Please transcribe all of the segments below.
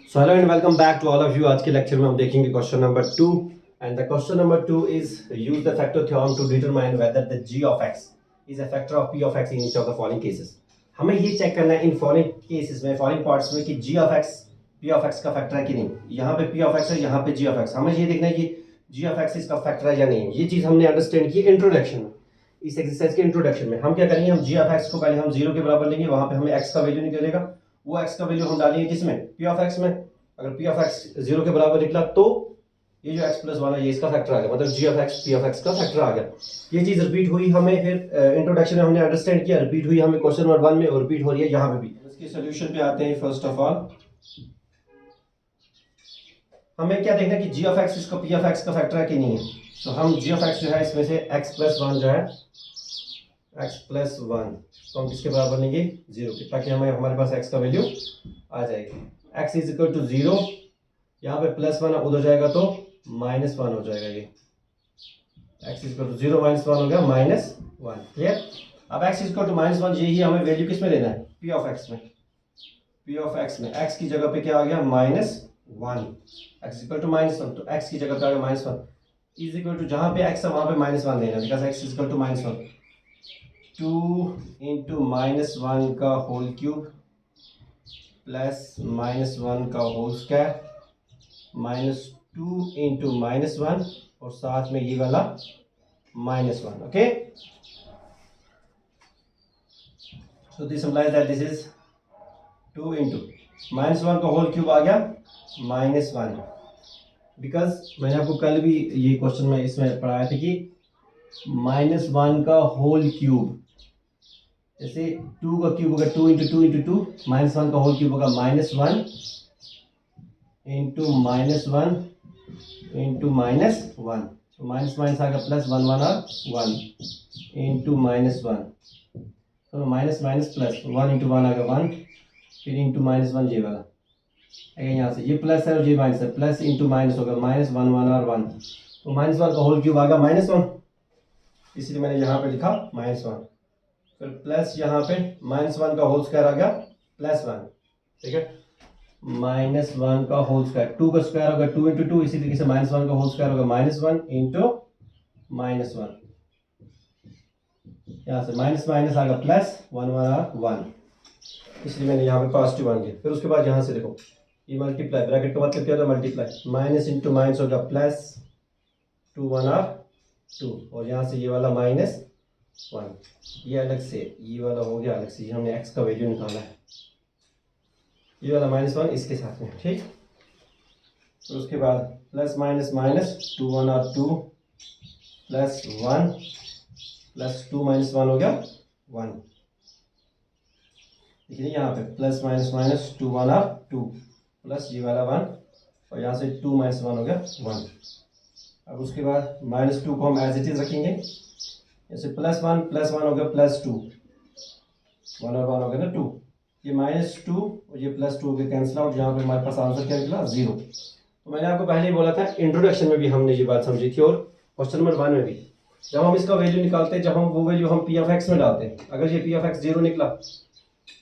So hello and welcome back to all of you. आज के lecture में हम देखेंगे question number 2 and the question number 2 is use the factor theorem to determine whether the g of x is a factor of p of x in each of the following cases. हमें ये check करना है इन following cases में, following parts में कि g of x p of x का factor है कि नहीं। यहाँ पे p of x है, यहाँ पे g of x। हमें ये देखना है कि g of x इसका फैक्टर है या नहीं। ये चीज हमने अंडरस्टैंड की इंट्रोडक्शन में, इस एक्सरसाइज के इंट्रोडक्शन में। हम क्या करेंगे, हम g of x को पहले हम 0 के बराबर लेंगे, वहां पे हमें x का वैल्यू निकलेगा। वो x का वैल्यू हम डालेंगे किसमें, p of x में। अगर p of x 0 के बराबर निकला तो ये जो x प्लस 1 है ये इसका फैक्टर आ गया, मतलब g of x p of x का फैक्टर आ गया। ये चीज रिपीट हुई हमें, फिर इंट्रोडक्शन में हमने अंडरस्टैंड किया, रिपीट हुई हमें क्वेश्चन नंबर 1 में और रिपीट हो रही है यहाँ पे भी। इसके सॉल्यूशन पे आते हैं। फर्स्ट ऑफ ऑल हमें क्या देखना है कि g of x इसका p of x का फैक्टर है कि नहीं है। तो हम g of x जो है इसमें से x प्लस 1 जो है x प्लस 1 तो हम किसके बराबर लेंगे, 0 के, ताकि हमारे पास x का वैल्यू आ जाएगी। x इज इक्वल टू 0, यहाँ पे प्लस 1 उधर जाएगा तो माइनस 1 हो जाएगा। ये x is equal to 0 minus 1 हो गया माइनस 1। क्लियर। अब x is equal to minus 1 यही हमें वैल्यू किस में लेना है, p of x में। p of x में x की जगह पे क्या आ गया, minus 1। x is equal to minus 1 तो x की जगह पे आ गया माइनस 1 इज इक्वल टू जहाँ पे x है वहाँ पे माइनस 1 लेना, because x is equal to minus 1। 2 into minus 1 का होल क्यूब प्लस माइनस 1 का whole square minus 2 into minus 1 और साथ में ये वाला minus 1। Okay, so this implies that this is 2 into minus 1 का होल क्यूब आ गया माइनस 1। बिकॉज मैंने आपको कल भी ये क्वेश्चन में इसमें पढ़ाया था कि माइनस 1 का होल क्यूब, जैसे 2 का क्यूब होगा 2 इंटू 2 इंटू 2, माइनस 1 का होल क्यूब होगा minus 1 into minus 1 into minus 1। तो माइनस माइनस आ गया प्लस 1 1 और 1 इंटू माइनस 1, तो माइनस माइनस प्लस 1 इंटू 1 आ गया 1, फिर इंटू माइनस 1 ये वाला अगर यहाँ से ये प्लस है और ये माइनस है, प्लस इंटू माइनस होगा माइनस 1 1 और 1, तो माइनस 1 का होल क्यूब आ गया माइनस 1, इसलिए मैंने यहाँ पे लिखा माइनस 1। फिर प्लस यहाँ पे माइनस 1 का होल स्क्वायर आ गया प्लस 1। ठीक है, माइनस 1 का होल स्क्वायर, 2 का स्क्वायर होगा 2 इंटू 2, इसी तरीके से माइनस 1 का होल स्क्वायर होगा माइनस 1 इंटू माइनस 1। यहाँ से माइनस माइनस आ गया प्लस 1 1 और 1, इसलिए मैंने यहाँ पे पॉजिटिव 1 किया। फिर उसके बाद यहाँ से देखो ये मल्टीप्लाई, ब्रैकेट का मतलब क्या होता है मल्टीप्लाई, माइनस इंटू माइनस होगा प्लस 2 1 और 2, और यहाँ से ये वाला माइनस 1, ये अलग से, ये वाला हो गया अलग से, ये हमने x का वैल्यू निकाला है, ये वाला माइनस 1 इसके साथ में। ठीक, तो उसके बाद प्लस माइनस माइनस 2 1 और 2 प्लस 1 प्लस 2 माइनस 1 हो गया 1। देखिए यहाँ पे प्लस माइनस माइनस 2 1 और 2 प्लस ये वाला 1, और यहाँ से 2 माइनस 1 हो गया 1। अब उसके बाद माइनस 2 को हम एज इट इज रखेंगे, जैसे प्लस 1 हो गया प्लस 2, 1 और 1 हो गया ना 2, ये माइनस 2 और ये प्लस 2 हो गया कैंसिल आउट। यहाँ पे हमारे पास आंसर क्या निकला, 0। तो मैंने आपको पहले ही बोला था, इंट्रोडक्शन में भी हमने ये बात समझी थी और क्वेश्चन नंबर 1 में भी, जब हम इसका वैल्यू निकालते हैं, जब हम वो वैल्यू हम p of x में डालते हैं, अगर ये p of x 0 निकला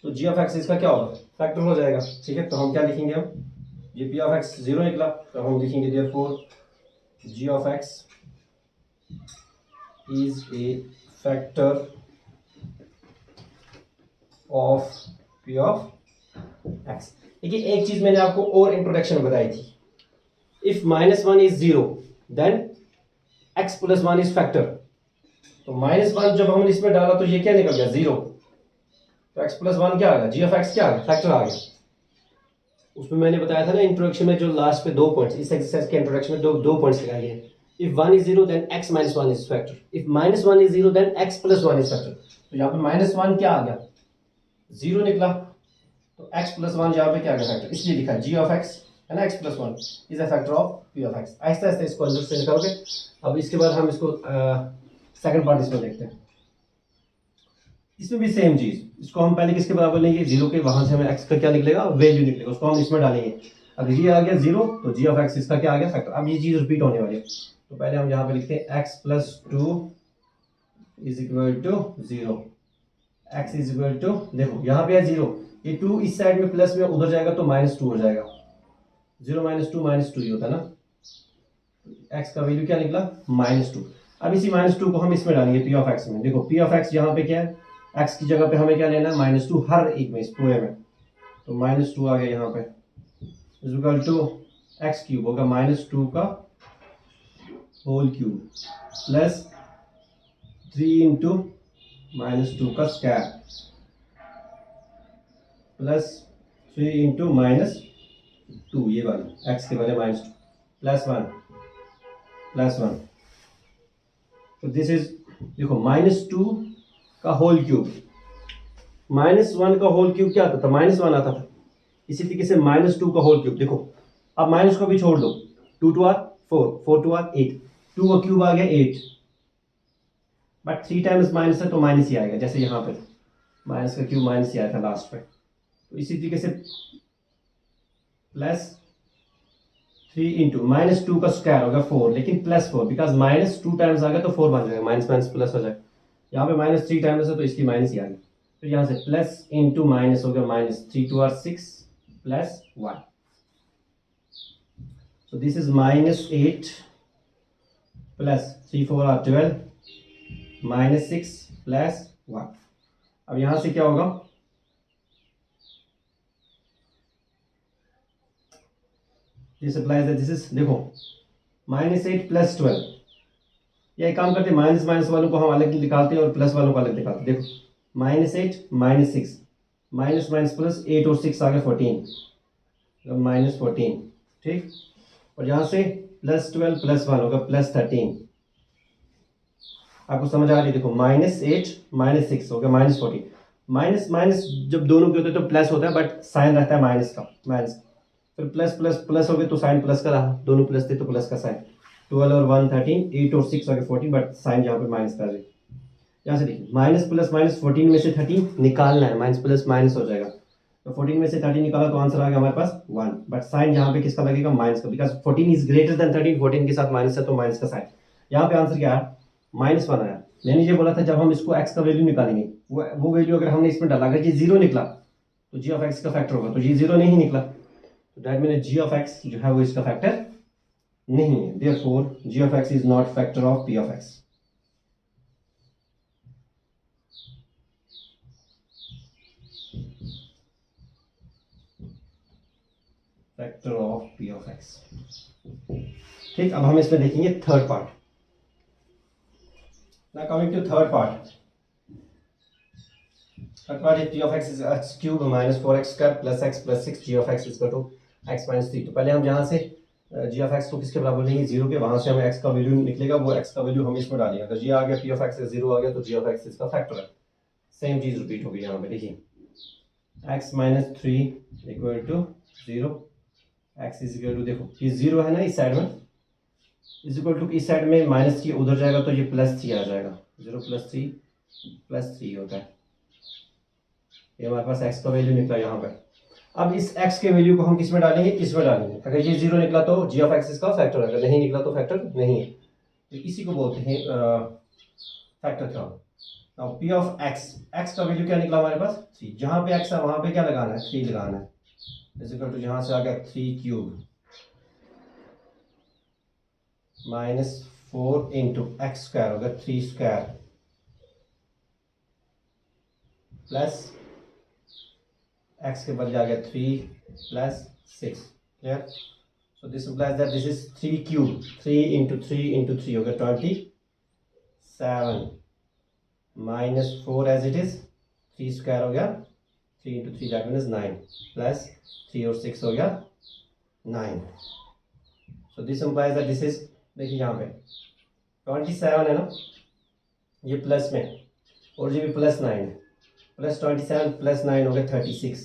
तो g of x इसका क्या होगा, फैक्टर हो जाएगा। ठीक है, तो हम क्या लिखेंगे, हम ये p of x 0 निकला तो हम लिखेंगे therefore g of x is a factor of p of x। देखिए एक चीज मैंने आपको और इंट्रोडक्शन बताई थी, if minus 1 is 0 then x plus 1 is factor. तो माइनस 1 जब हमने इसमें डाला तो ये क्या निकल गया, 0, तो x प्लस 1 क्या आ गया, g of x क्या आ गया, फैक्टर आ गया। उसमें मैंने बताया था ना इंट्रोडक्शन में, जो लास्ट पे 2 पॉइंट्स, इस एक्सरसाइज के इंट्रोडक्शन में दो पॉइंट्स लगाए गए। If 1 is 0 then x minus 1 is factor. If minus 1 is 0 then x plus 1 is factor. तो यहाँ पे माइनस 1 क्या आ गया, 0 निकला, तो x प्लस 1 यहाँ पे क्या आ गया, फैक्टर, इसलिए लिखा g of x है ना, x plus 1 is a factor of p of x। Aahista Aahista इसको अंदर से निकालोगे। अब इसके बाद हम इसको सेकंड पार्ट इसमें देखते हैं। इसमें भी सेम चीज, इसको हम पहले किसके बराबर लेंगे, 0 के, वहां से हमें x का क्या निकलेगा, वैल्यू निकलेगा, उसको हम इसमें डालेंगे। अगर ये आ गया 0 तो g of x इसका क्या आ गया, फैक्टर। अब ये चीज रिपीट होने वाली है, तो पहले हम यहाँ पे लिखते हैं x plus 2 is equal to 0, x is equal to, देखो यहाँ पे है 0, ये 2 इस साइड में प्लस में उधर जाएगा तो माइनस 2 हो जाएगा, 0 माइनस टू ही होता है ना, x का वैल्यू क्या निकला -2। अब इसी -2 को हम इसमें डालेंगे p ऑफ x में। देखो p ऑफ x यहाँ पे क्या है, x की जगह पे हमें क्या लेना है -2 हर एक में, इस पूरे में। तो -2 आ गया यहाँ पे, is equal to X cube होगा -2 का होल क्यूब प्लस 3 इंटू -2 का स्क्वायर प्लस 3 इंटू -2, ये वाला x के वाले -2 प्लस 1। तो दिस इज, देखो -2 का होल क्यूब, -1 का होल क्यूब क्या आता था, -1 आता था। इसी तरीके से -2 का होल क्यूब, देखो अब माइनस को भी छोड़ दो, 2 2 आर 4, 4 2 आर 8, 2 का क्यूब आ गया 8, बट 3 टाइम्स माइनस है तो माइनस ही आएगा, जैसे यहाँ पे माइनस का क्यूब माइनस ही आया था लास्ट पे। तो इसी तरीके से प्लस 3 इंटू -2 का स्क्वायर होगा 4, लेकिन +4, बिकॉज -2 टाइम्स आ गया तो 4 बन जाएगा, माइनस माइनस प्लस हो जाएगा। यहाँ पे -3 टाइम्स है तो इसकी माइनस ही आ गई। फिर यहाँ से प्लस इंटू माइनस हो गया -3 2 are 6 plus 1। So this is -8 plus 3 4 are 12 -6 plus 1। अब यहां से क्या होगा, this applies that this is, देखो -8 प्लस 12, या एक काम करते हैं माइनस माइनस वालों को हम अलग निकालते हैं और प्लस वालों को अलग निकालते हैं। देखो -8 -6 माइनस माइनस प्लस 8 और 6 आ गए 14, -14, ठीक। और यहाँ से +12 + 1 होगा +13। आपको समझ आ रही है, देखो -8 -6 हो गया -14। माइनस माइनस जब दोनों के होते हैं तो प्लस होता है, बट साइन रहता है माइनस का, माइनस। फिर प्लस प्लस प्लस हो गए तो साइन प्लस का रहा, दोनों प्लस थे तो प्लस का साइन। 12 और 1 13, 8 और 6 हो गए 14, बट साइन यहाँ पे माइनस का रही। यहाँ से देखिए माइनस प्लस माइनस 14 में से 13 निकालना है, माइनस प्लस माइनस हो जाएगा। तो 14 में से 13 निकाला तो आंसर आ गया हमारे पास 1, बट साइन यहाँ पे किसका लगेगा, माइनस का, बिकॉज 14 इज ग्रेटर देन 13, 14 के साथ माइनस है तो माइनस का साइन। यहाँ पे आंसर क्या है, -1 आया। मैंने ये बोला था जब हम इसको x का वैल्यू निकालेंगे, वो वैल्यू अगर हमने इसमें डाला, अगर ये 0 निकला तो g ऑफ x का फैक्टर होगा, तो ये 0 नहीं निकला तो that mean g of x जो है वो इसका फैक्टर नहीं है, therefore g of x is not factor of p of x। Factor of p of x, ठीक। अब हम इसमें देखेंगे third part. Now coming to third part. Third part is p of x is x cube minus 4x square plus x plus 6 g of x is equal to x minus 3। तो पहले हम जहाँ से g of x को किसके बराबर लेंगे, 0 के, वहाँ से हमें x का वैल्यू निकलेगा, वो x का वैल्यू हम इसमें डालेंगे। अगर g आ गया p of x से 0 आ गया तो g of x इसका फैक्टर है। सेम चीज़ रिपीट होगी यहाँ पे, देखिए x minus 3 equal to 0, x is equal to, देखो ये 0 है ना इस साइड में, इज इक्वल टू इस साइड में -3 उधर जाएगा तो ये +3 आ जाएगा, 0 + 3 +3 होता है। ये हमारे पास x का वैल्यू निकला यहाँ पे। अब इस x के वैल्यू को हम किस में डालेंगे, इसमें डालेंगे। अगर ये 0 निकला तो g ऑफ x इसका फैक्टर है, अगर नहीं निकला तो फैक्टर नहीं है। तो इसी को बोलते हैं फैक्टर थ्योरम। अब p ऑफ x का वैल्यू क्या निकला हमारे पास 3, जहाँ पे x है वहाँ पे क्या लगाना है, 3 लगाना है, इज इक्वल टू यहाँ से आ गया 3 क्यूब -4 इंटू एक्स स्क्वायर होगा 3 स्क्वायर प्लस एक्स के बदले आ गया 3 + 6, clear. So this implies that this is 3 cube, 3 into 3 into 3 होगा 27 -4 एज इट इज, 3 स्क्वायर हो गया 3 इंटू 3 दैट मीन्स 9 प्लस 3 और 6 हो गया 9। So this implies that this is, देखिए यहाँ पे 27 है ना, ये प्लस में, और ये भी +9 है, +27 + 9 हो गया 36,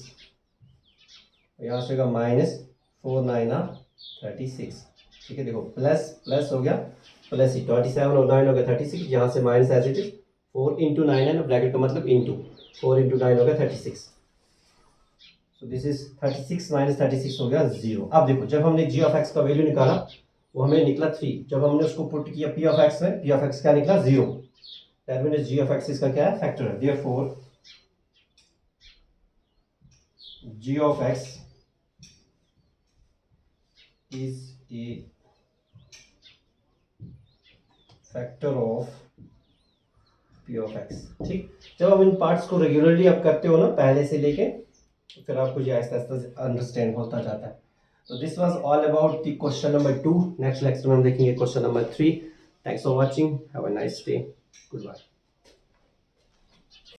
यहाँ से होगा -4 9 36, ठीक है। देखो प्लस प्लस हो गया प्लस ही, 27 और 9 हो गया 36, यहाँ से minus as it is, 4 into 9 है ना, ब्रैकेट का मतलब इंटू, 4 इंटू 9 हो गया 36। सो दिस इज 36 - 36 हो गया 0। अब देखो जब हमने g ऑफ x का वैल्यू निकाला वो हमें निकला 3, जब हमने उसको पुट किया p ऑफ x में, p ऑफ x क्या निकला 0, that means g of x इसका क्या है, फैक्टर है। Therefore g of x is a factor of P of x. ठीक, जब आप इन पार्ट्स को रेगुलरली आप करते हो ना पहले से लेके, तो फिर आपको ये आहिस्ता आहिस्ता अंडरस्टैंड होता जाता है। तो this was all about the question number 2। Next lecture में हम देखेंगे question number 3। Thanks for watching, have a nice day, good bye.